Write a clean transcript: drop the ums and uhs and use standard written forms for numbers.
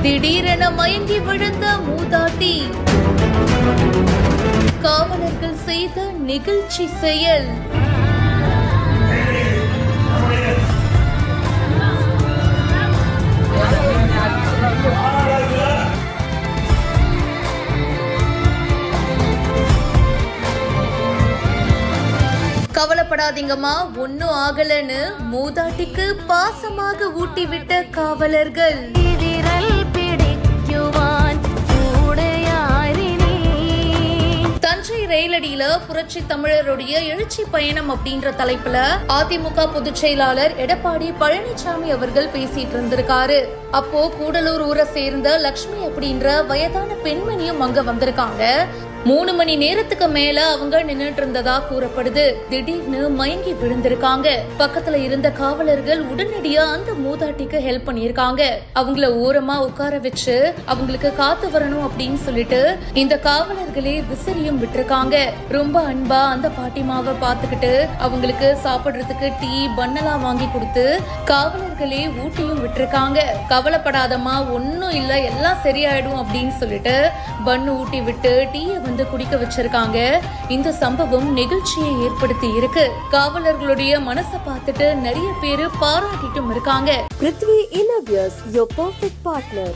திடீரென மயங்கி விழுந்த மூதாட்டி. காவலர்கள் செய்த நெகிழ்ச்சி செயல். கவலைப்படாதீங்கம்மா, ஒன்னும் ஆகலன்னு மூதாட்டிக்கு பாசமாக ஊட்டிவிட்ட காவலர்கள். தஞ்சை ரயிலடியில புரட்சி தமிழருடைய எழுச்சி பயணம் அப்படின்ற தலைப்புல அதிமுக பொதுச் செயலாளர் எடப்பாடி பழனிசாமி அவர்கள் பேசிட்டு இருந்திருக்காரு. அப்போ கூடலூர் ஊரை சேர்ந்த லட்சுமி அப்படின்ற வயதான பெண்மணியும் அங்க வந்திருக்காங்க. 3 மணி நேரத்துக்கு மேல அவங்க நின்னுட்டு இருந்ததா கூறப்படுது. திடீர்னு மயங்கி விழுந்திருக்காங்க. பக்கத்துல இருந்த காவலர்கள் உடனடியா அந்த மூதாட்டிக்கு ஹெல்ப் பண்ணிருக்காங்க. அவங்கள ஓரமா உட்கார வச்சு அவங்களுக்கு காத்து வரணும் அப்படின்னு சொல்லிட்டு இந்த காவலர்களே விசிறியும் விட்டுருக்காங்க. ரொம்ப அன்பா அந்த பாட்டிமாவை பாத்துக்கிட்டு அவங்களுக்கு சாப்பிடுறதுக்கு டீ பன்னெல்லாம் வாங்கி கொடுத்து காவலர்களே ஊட்டியும் விட்டுருக்காங்க. கவலைப்படாதமா, ஒன்னும் இல்ல, எல்லாம் சரியாயிடும் அப்படின்னு சொல்லிட்டு பண்ணு ஊட்டி விட்டு டீயை குடிக்க வச்சிருக்காங்க. இந்த சம்பவம் நெகிழ்ச்சியை ஏற்படுத்தி இருக்கு. காவலர்களுடைய மனசை பார்த்துட்டு நிறைய பேரு பாராட்டிட்டும் இருக்காங்க. Prithvi Innovias, your perfect partner.